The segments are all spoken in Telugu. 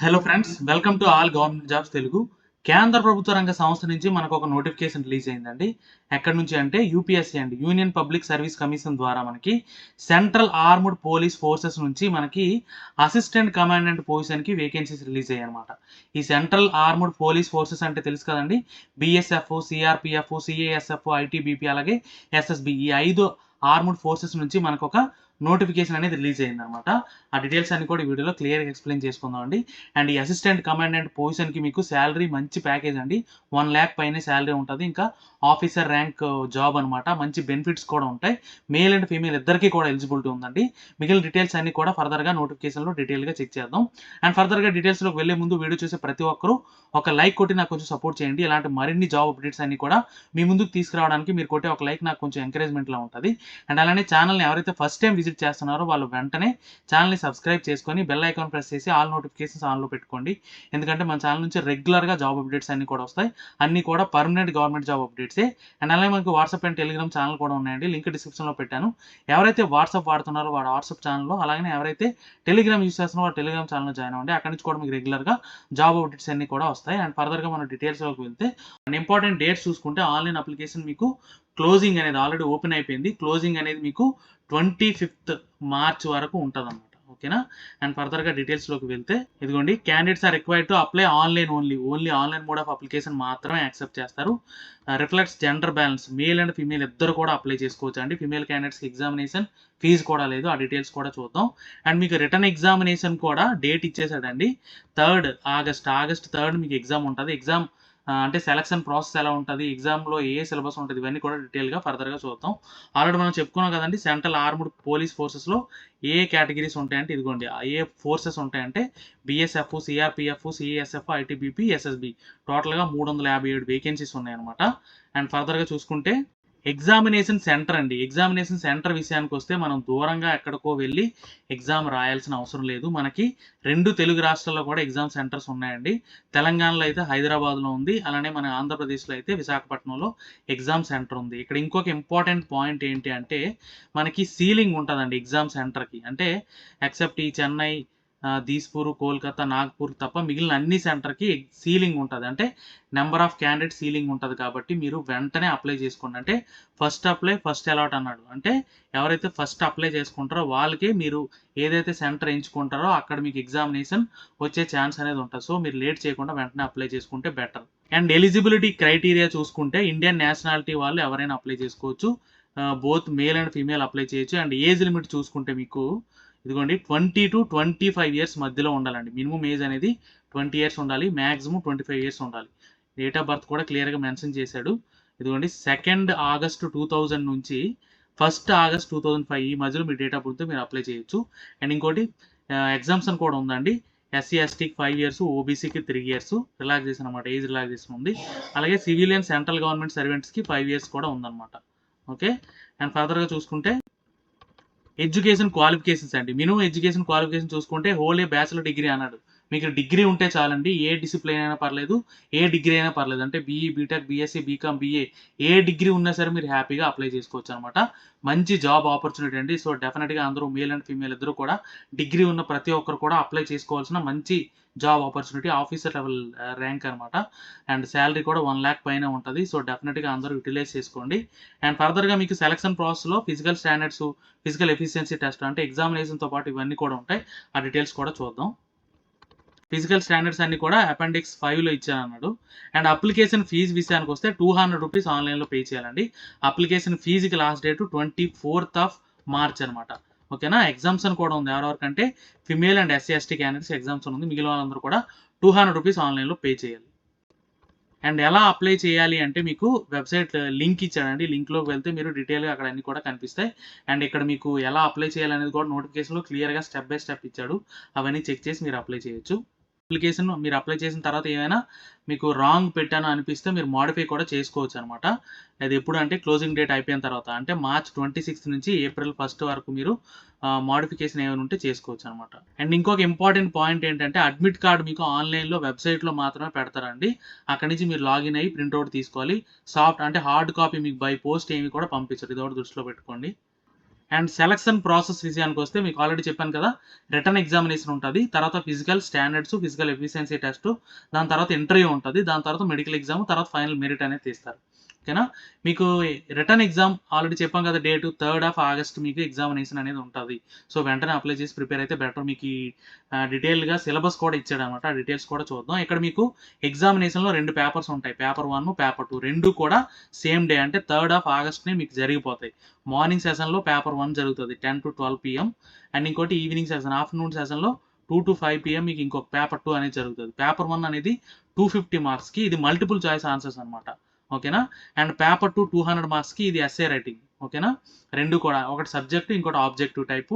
Hello friends, welcome to all government jobs Telugu. కేంద్ర ప్రభుత్వ రంగ సంస్థ నుంచి మనకు ఒక నోటిఫికేషన్ రిలీజ్ అయిందండి. ఎక్కడి నుంచి అంటే యూపీఎస్సీ అండి, యూనియన్ పబ్లిక్ సర్వీస్ కమిషన్ ద్వారా మనకి సెంట్రల్ ఆర్మ్డ్ పోలీస్ ఫోర్సెస్ నుంచి మనకి అసిస్టెంట్ కమాండెంట్ పొజిషన్కి వేకెన్సీస్ రిలీజ్ అయ్యాయి అనమాట. ఈ సెంట్రల్ ఆర్మ్డ్ పోలీస్ ఫోర్సెస్ అంటే తెలుసు కదండి, బీఎస్ఎఫ్, సిఆర్పిఎఫ్, సిఏఎస్ఎఫ్, ఐటీబీపీ అలాగే ఎస్ఎస్బి, ఈ 5 ఆర్మ్డ్ ఫోర్సెస్ నుంచి మనకు ఒక నోటిఫికేషన్ అనేది రిలీజ్ అయింది అనమాట. ఆ డీటెయిల్స్ అన్ని కూడా ఈ వీడియోలో క్లియర్గా ఎక్స్ప్లెయిన్ చేసుకుందాం అండి. అండ్ ఈ అసిస్టెంట్ కమాండెంట్ పొజిషన్కి మీకు శాలరీ మంచి ప్యాకేజ్ అండి, 1 lakh పైనే శాలరీ ఉంటుంది. ఇంకా ఆఫీసర్ ర్యాంక్ జాబ్ అనమాట. మంచి బెనిఫిట్స్ కూడా ఉంటాయి. మేల్ అండ్ ఫీమేల్ ఇద్దరికీ కూడా ఎలిజిబిలిటీ ఉందండి. మిగిలిన డీటెయిల్స్ అన్ని కూడా ఫర్దర్గా నోటిఫికేషన్లో డీటెయిల్గా చెక్ చేద్దాం. అండ్ ఫర్దర్గా డీటెయిల్స్లోకి వెళ్ళే ముందు వీడియో చూసే ప్రతి ఒక్కరూ ఒక లైక్ కొట్టి నాకు కొంచెం సపోర్ట్ చేయండి. ఇలాంటి మరిన్ని జాబ్ అప్డేట్స్ అన్ని కూడా మీ ముందుకు తీసుకురావడానికి మీరు కొట్టే ఒక లైక్ నాకు కొంచెం ఎంకరేజ్మెంట్లా ఉంటుంది. అండ్ అలానే ఛానల్ని ఎవరైతే ఫస్ట్ టైం విజిట్ చేస్తున్నారో వాళ్ళు వెంటనే ఛానల్ని సబ్స్క్రైబ్ చేసుకొని బెల్ ఐకాన్ ప్రెస్ చేసి ఆల్ నోటిఫికేషన్స్ ఆన్లో పెట్టుకోండి. ఎందుకంటే మన ఛానల్ నుంచి రెగ్యులర్గా జాబ్ అప్డేట్స్ అన్ని కూడా వస్తాయి. అన్ని కూడా పర్మనెంట్ గవర్నమెంట్ జాబ్ అప్డేట్సే. అండ్ అలాగే మనకు వాట్సాప్ అండ్ టెలిగ్రామ్ ఛానల్ కూడా ఉన్నాయండి, లింక్ డిస్క్రిప్షన్లో పెట్టాను. ఎవరైతే వాట్సాప్ వాడుతున్నారో వాడు వాట్సాప్ ఛానల్లో, అలాగే ఎవరైతే టెలిగ్రామ్ యూస్ చేస్తున్నారో వాడు టెలిగ్రామ్ ఛానల్లో జాయిన్ అవ్వండి. అక్కడి నుంచి కూడా మీకు రెగ్యులర్గా జాబ్ అప్డేట్స్ అన్ని కూడా వస్తాయి. అండ్ ఫర్దర్గా మన డీటెయిల్స్లోకి వెళ్తే అండ్ ఇంపార్టెంట్ డేట్స్ చూసుకుంటే ఆన్లైన్ అప్లికేషన్ మీకు క్లోజింగ్ అనేది ఆల్రెడీ ఓపెన్ అయిపోయింది. క్లోజింగ్ అనేది మీకు 25th మార్చ్ వరకు ఉంటుంది అన్నమాట. ఓకేనా. అండ్ ఫర్దర్గా డీటెయిల్స్లోకి వెళ్తే ఇదిగోండి, candidates are required to apply online only online mode of application మాత్రమే యాక్సెప్ట్ చేస్తారు. Reflects gender balance, male and female ఇద్దరు కూడా అప్లై చేసుకోవచ్చు అండి. ఫీమేల్ క్యాండిడేట్స్కి ఎగ్జామినేషన్ ఫీజు కూడా లేదు. ఆ డీటెయిల్స్ కూడా చూద్దాం. అండ్ మీకు రిటర్న్ ఎగ్జామినేషన్ కూడా డేట్ ఇచ్చేసాడండి, 3rd ఆగస్ట్ 3rd మీకు ఎగ్జామ్ ఉంటుంది. ఎగ్జామ్ అంటే సెలక్షన్ ప్రాసెస్ ఎలా ఉంటుంది, ఎగ్జామ్లో ఏ సిలబస్ ఉంటుంది, ఇవన్నీ కూడా డీటెయిల్గా ఫర్దర్గా చూద్దాం. ఆల్రెడీ మనం చెప్పుకున్నాం కదండి, సెంట్రల్ ఆర్మ్డ్ పోలీస్ ఫోర్సెస్లో ఏ కేటగిరీస్ ఉంటాయంటే ఇదిగోండి, ఏ ఫోర్సెస్ ఉంటాయంటే BSF, CRPF, CASF, ITBP, SSB, టోటల్గా 357 వేకెన్సీస్ ఉన్నాయన్నమాట. అండ్ ఫర్దర్గా చూసుకుంటే ఎగ్జామినేషన్ సెంటర్ అండి. ఎగ్జామినేషన్ సెంటర్ విషయానికి వస్తే మనం దూరంగా ఎక్కడికో వెళ్ళి ఎగ్జామ్ రాయాల్సిన అవసరం లేదు. మనకి 2 తెలుగు రాష్ట్రాల్లో కూడా ఎగ్జామ్ సెంటర్స్ ఉన్నాయండి. తెలంగాణలో అయితే హైదరాబాద్లో ఉంది, అలానే మన ఆంధ్రప్రదేశ్లో అయితే విశాఖపట్నంలో ఎగ్జామ్ సెంటర్ ఉంది. ఇక్కడ ఇంకొక ఇంపార్టెంట్ పాయింట్ ఏంటి అంటే మనకి సీలింగ్ ఉంటుందండి ఎగ్జామ్ సెంటర్కి. అంటే ఎక్సెప్ట్ ఈ చెన్నై, దీస్పూర్, కోల్కతా, నాగ్పూర్ తప్ప మిగిలిన అన్ని సెంటర్కి సీలింగ్ ఉంటుంది. అంటే నెంబర్ ఆఫ్ క్యాండిడేట్ సీలింగ్ ఉంటుంది. కాబట్టి మీరు వెంటనే అప్లై చేసుకోండి. అంటే ఫస్ట్ అప్లై ఫస్ట్ అలాట్ అన్నాడు. అంటే ఎవరైతే ఫస్ట్ అప్లై చేసుకుంటారో వాళ్ళకి మీరు ఏదైతే సెంటర్ ఎంచుకుంటారో అక్కడ మీకు ఎగ్జామినేషన్ వచ్చే ఛాన్స్ అనేది ఉంటుంది. సో మీరు లేట్ చేయకుండా వెంటనే అప్లై చేసుకుంటే బెటర్. అండ్ ఎలిజిబిలిటీ క్రైటీరియా చూసుకుంటే ఇండియన్ నేషనాలిటీ వాళ్ళు ఎవరైనా అప్లై చేసుకోవచ్చు. Both male and female apply చేయొచ్చు. అండ్ ఏజ్ లిమిట్ చూసుకుంటే మీకు ఇదిగోండి 20 to 25 ఇయర్స్ మధ్యలో ఉండాలండి. మినిమం ఏజ్ అనేది 20 ఇయర్స్ ఉండాలి, మ్యాక్సిమం 25 ఇయర్స్ ఉండాలి. డేట్ ఆఫ్ బర్త్ కూడా క్లియర్గా మెన్షన్ చేశాడు. ఇదిగోండి 2nd ఆగస్ట్ 2000 నుంచి 1st ఆగస్ట్ 2005 ఈ మధ్యలో మీ డేట్ ఆఫ్ బర్త్ మీరు అప్లై చేయొచ్చు. అండ్ ఇంకోటి ఎగ్జామ్షన్ కూడా ఉందండి. ఎస్సీ ఎస్టీకి 5 ఇయర్స్, ఓబీసీకి 3 ఇయర్స్ రిలాక్సేషన్ అనమాట, ఏజ్ రిలాక్సేషన్ ఉంది. అలాగే సివిలియన్ సెంట్రల్ గవర్నమెంట్ సర్వెంట్స్కి 5 ఇయర్స్ కూడా ఉందన్నమాట. ఓకే. అండ్ ఫర్దర్గా చూసుకుంటే ఎడ్యుకేషన్ క్వాలిఫికేషన్స్ అండి. మినిమం ఎడ్యుకేషన్ క్వాలిఫికేషన్ చూసుకుంటే హోల్ ఏ బ్యాచిలర్ డిగ్రీ అన్నాడు. మీకు డిగ్రీ ఉంటే చాలండి, ఏ డిసిప్లిన్ అయినా పర్లేదు, ఏ డిగ్రీ అయినా పర్లేదు. అంటే BE, BTech, BSc, BCom, BA ఏ డిగ్రీ ఉన్నా సరే మీరు హ్యాపీగా అప్లై చేసుకోవచ్చు అనమాట. మంచి జాబ్ ఆపర్చునిటీ అండి. సో డెఫినెట్గా అందరూ మేల్ అండ్ ఫీమేల్ ఇద్దరు కూడా డిగ్రీ ఉన్న ప్రతి ఒక్కరు కూడా అప్లై చేసుకోవాల్సిన మంచి job opportunity, officer level rank అనమాట. అండ్ శాలరీ కూడా 1 lakh పైన ఉంటుంది. సో డెఫినెట్గా అందరూ యూటిలైజ్ చేసుకోండి. అండ్ ఫర్దర్గా మీకు సెలక్షన్ ప్రాసెస్లో physical standards, physical efficiency test అంటే ఎగ్జామినేషన్తో పాటు ఇవన్నీ కూడా ఉంటాయి. ఆ డీటెయిల్స్ కూడా చూద్దాం. ఫిజికల్ స్టాండర్డ్స్ అన్ని కూడా అపెండిక్స్ 5లో ఇచ్చానన్నాడు. అండ్ అప్లికేషన్ ఫీజు విషయానికి వస్తే 200 రూపీస్ ఆన్లైన్లో పే చేయాలండి. అప్లికేషన్ ఫీజుకి లాస్ట్ డేట్ 24th మార్చ్ అనమాట. ఓకేనా. ఎగ్జామ్షన్ కూడా ఉంది ఎవరెవరికంటే female and SC ST candidates exemption ఉంది. మిగిలిన వాళ్ళందరూ కూడా 200 రూపీస్ ఆన్లైన్లో పే చేయాలి. అండ్ ఎలా అప్లై చేయాలి అంటే మీకు వెబ్సైట్ లింక్ ఇచ్చాడండి. లింక్లోకి వెళ్తే మీరు డీటెయిల్గా అక్కడ అన్ని కూడా కనిపిస్తాయి. అండ్ ఇక్కడ మీకు ఎలా అప్లై చేయాలనేది కూడా నోటిఫికేషన్లో క్లియర్గా స్టెప్ బై స్టెప్ ఇచ్చాడు. అవన్నీ చెక్ చేసి మీరు అప్లై చేయొచ్చు. అప్లికేషన్ మీరు అప్లై చేసిన తర్వాత ఏమైనా మీకు రాంగ్ పెట్టాను అనిపిస్తే మీరు మాడిఫై కూడా చేసుకోవచ్చు అనమాట. అది ఎప్పుడు అంటే క్లోజింగ్ డేట్ అయిపోయిన తర్వాత, అంటే మార్చ్ 26 నుంచి ఏప్రిల్ 1 వరకు మీరు మాడిఫికేషన్ ఏమైనా ఉంటే చేసుకోవచ్చు అనమాట. అండ్ ఇంకొక ఇంపార్టెంట్ పాయింట్ ఏంటంటే అడ్మిట్ కార్డ్ మీకు ఆన్లైన్లో వెబ్సైట్లో మాత్రమే పెడతారండి. అక్కడి నుంచి మీరు లాగిన్ అయ్యి ప్రింట్అవుట్ తీసుకోవాలి. సాఫ్ట్ అంటే హార్డ్ కాపీ మీకు బై పోస్ట్ ఏమి కూడా పంపించరు. ఇది ఒకటి దృష్టిలో పెట్టుకోండి. అండ్ సెలక్షన్ ప్రాసెస్ విషయానికి వస్తే మీకు ఆల్రెడీ చెప్పాను కదా, రిటర్న్ ఎగ్జామినేషన్ ఉంటుంది, తర్వాత physical standards, physical efficiency test, దాని తర్వాత ఇంటర్వ్యూ ఉంటుంది, దాని తర్వాత మెడికల్ ఎగ్జామ్, తర్వాత ఫైనల్ మెరిట్ అనేది తీస్తారు. ఓకేనా. మీకు రిటర్న్ ఎగ్జామ్ ఆల్రెడీ చెప్పాం కదా, డేట్ 3rd of August మీకు ఎగ్జామినేషన్ అనేది ఉంటుంది. సో వెంటనే అప్లై చేసి ప్రిపేర్ అయితే బెటర్. మీకు డీటెయిల్గా సిలబస్ కూడా ఇచ్చాడు అనమాట, ఆ డీటెయిల్స్ కూడా చూద్దాం. ఇక్కడ మీకు ఎగ్జామినేషన్లో 2 పేపర్స్ ఉంటాయి, పేపర్ 1, పేపర్ 2, రెండు కూడా సేమ్ డే అంటే 3rd of August మీకు జరిగిపోతాయి. మార్నింగ్ సెషన్లో పేపర్ 1 జరుగుతుంది 10 to 12 PM, అండ్ ఇంకోటి ఈవినింగ్ సెషన్ ఆఫ్టర్నూన్ సెషన్లో 2 to 5 PM మీకు ఇంకొక పేపర్ 2 అనేది జరుగుతుంది. పేపర్ 1 అనేది 250 మార్క్స్కి, ఇది మల్టిపుల్ చాయిస్ ఆన్సర్స్ అనమాట. ఓకేనా. అండ్ పేపర్ 2 200 మార్క్స్కి, ఇది ఎస్ఏ రైటింగ్. ఓకేనా. రెండు కూడా ఒకటి సబ్జెక్టు, ఇంకోటి ఆబ్జెక్టివ్ టైపు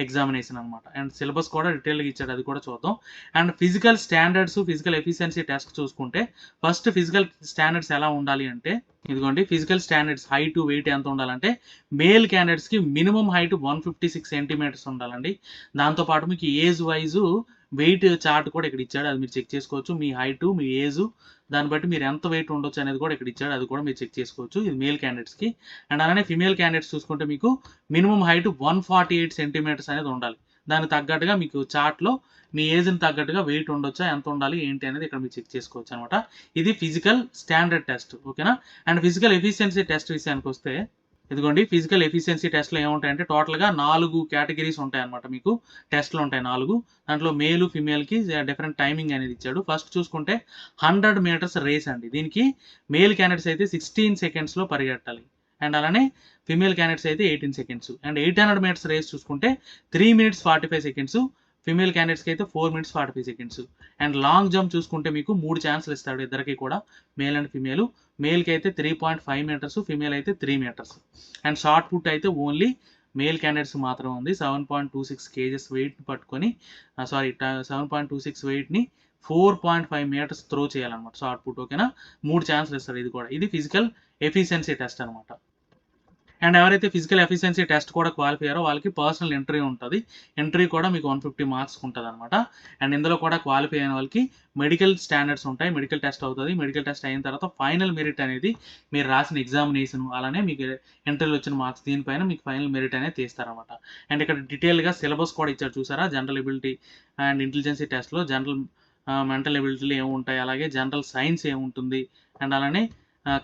ఎగ్జామినేషన్ అనమాట. అండ్ సిలబస్ కూడా డీటెయిల్గా ఇచ్చాడు, అది కూడా చూద్దాం. And physical standards, physical efficiency test చూసుకుంటే ఫస్ట్ ఫిజికల్ స్టాండర్డ్స్ ఎలా ఉండాలి అంటే, ఇదిగోండి ఫిజికల్ స్టాండర్డ్స్ హైట్ వెయిట్ ఎంత ఉండాలంటే, మేల్ క్యాండిడేట్స్కి మినిమం హైట్ 156 సెంటీమీటర్స్ ఉండాలండి. దాంతోపాటు మీకు ఏజ్ వైజు వెయిట్ చార్ట్ కూడా ఇక్కడ ఇచ్చాడు, అది మీరు చెక్ చేసుకోవచ్చు. మీ హైట్, మీ ఏజ్, దాన్ని బట్టి మీరు ఎంత వెయిట్ ఉండొచ్చు అనేది కూడా ఇక్కడ ఇచ్చాడు, అది కూడా మీరు చెక్ చేసుకోవచ్చు. ఇది మేల్ క్యాండిడేట్స్కి. అండ్ అలానే ఫిమేల్ క్యాండిడేట్స్ చూసుకుంటే మీకు మినిమం హైట్ 148 సెంటీమీటర్స్ అనేది ఉండాలి. దానికి తగ్గట్టుగా మీకు చార్ట్లో మీ ఏజ్ని తగ్గట్టుగా వెయిట్ ఉండొచ్చా, ఎంత ఉండాలి ఏంటి అనేది ఇక్కడ మీరు చెక్ చేసుకోవచ్చు అనమాట. ఇది ఫిజికల్ స్టాండర్డ్ టెస్ట్. ఓకేనా. అండ్ ఫిజికల్ ఎఫిషియన్సీ టెస్ట్ విషయానికి వస్తే, ఇదిగోండి ఫిజికల్ ఎఫిషియన్సీ టెస్ట్లో ఏముంటాయంటే టోటల్గా 4 కేటగిరీస్ ఉంటాయి అనమాట. మీకు టెస్ట్లు ఉంటాయి 4. దాంట్లో మేలు ఫిమేల్కి డిఫరెంట్ టైమింగ్ అనేది ఇచ్చాడు. ఫస్ట్ చూసుకుంటే 100 మీటర్స్ రేస్ అండి. దీనికి మేల్ క్యాండిడేట్స్ అయితే 16 సెకండ్స్లో పరిగెట్టాలి, అండ్ అలానే ఫిమేల్ క్యాండిడేట్స్ అయితే 18 సెకండ్స్. అండ్ 800 మీటర్స్ రేస్ చూసుకుంటే 3 minutes 45 seconds, ఫిమేల్ క్యాండిడేట్స్కి అయితే 4 minutes 45 seconds. And long jump చూసుకుంటే మీకు 3 ఛాన్సులు ఇస్తాడు ఇద్దరికి కూడా, మేల్ అండ్ ఫిమేల్. మేల్కి అయితే 3.5 meters, ఫిమేల్ అయితే 3 meters. అండ్ షార్ట్ పుట్ అయితే ఓన్లీ మేల్ క్యాండిడేట్స్ మాత్రం ఉంది. 7.26 kgs వెయిట్ పట్టుకొని 7.26 వెయిట్ని 4.5 meters త్రో చేయాలన్నమాట షార్ట్ పుట్. ఓకేనా. 3 ఛాన్సులు ఇస్తాడు. ఇది కూడా ఇది ఫిజికల్ ఎఫిషియన్సీ టెస్ట్ అనమాట. అండ్ ఎవరైతే ఫిజికల్ ఎఫిషియన్సీ టెస్ట్ కూడా క్వాలిఫై అయ్యారో వాళ్ళకి పర్సనల్ ఇంటర్వ్యూ ఉంటుంది. ఇంటర్వ్యూ కూడా మీకు 150 మార్క్స్ ఉంటుంది అనమాట. అండ్ ఇందులో కూడా క్వాలిఫై అయిన వాళ్ళకి మెడికల్ స్టాండర్డ్స్ ఉంటాయి, మెడికల్ టెస్ట్ అవుతుంది. మెడికల్ టెస్ట్ అయిన తర్వాత ఫైనల్ మెరిట్ అనేది మీరు రాసిన ఎగ్జామినేషన్, అలానే మీకు ఇంటర్వ్యూ వచ్చిన మార్క్స్, దీనిపైన మీకు ఫైనల్ మెరిట్ అనేది తీస్తారనమాట. అండ్ ఇక్కడ డీటెయిల్గా సిలబస్ కూడా ఇచ్చారు చూసారా. జనరల్ ఎబిలిటీ అండ్ ఇంటెలిజెన్సీ టెస్ట్లో జనరల్ మెంటల్ ఎబిలిటీలు ఏముంటాయి, అలాగే జనరల్ సైన్స్ ఏముంటుంది, అండ్ అలానే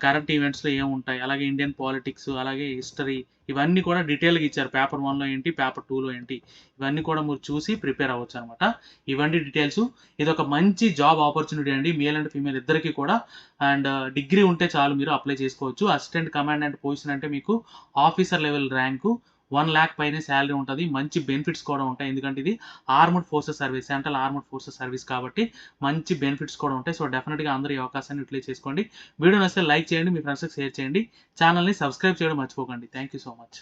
కరెంట్ ఈవెంట్స్లో ఏముంటాయి, అలాగే ఇండియన్ పాలిటిక్స్, అలాగే హిస్టరీ, ఇవన్నీ కూడా డీటెయిల్గా ఇచ్చారు. పేపర్ 1లో ఏంటి, పేపర్ 2లో ఏంటి, ఇవన్నీ కూడా మీరు చూసి ప్రిపేర్ అవ్వచ్చు అనమాట. ఇవన్నీ డీటెయిల్స్. ఇది ఒక మంచి జాబ్ ఆపర్చునిటీ అండి, మేల్ అండ్ ఫీమేల్ ఇద్దరికి కూడా. అండ్ డిగ్రీ ఉంటే చాలు, మీరు అప్లై చేసుకోవచ్చు. అసిస్టెంట్ కమాండెంట్ పొజిషన్ అంటే మీకు ఆఫీసర్ లెవెల్ ర్యాంకు, 1 lakh పైన శాలరీ ఉంటుంది. మంచి బెనిఫిట్స్ కూడా ఉంటాయి, ఎందుకంటే ఇది armed forces service, central armed forces service కాబట్టి మంచి బెనిఫిట్స్ కూడా ఉంటాయి. సో డెఫినెట్గా అందరూ ఈ అవకాశాన్ని యూటిలైజ్ చేసుకోండి. వీడియో నచ్చితే లైక్ చేయండి, మీ ఫ్రెండ్స్కి షేర్ చేయండి, ఛానల్ని సబ్స్క్రైబ్ చేయడం మర్చిపోకండి. Thank you so much.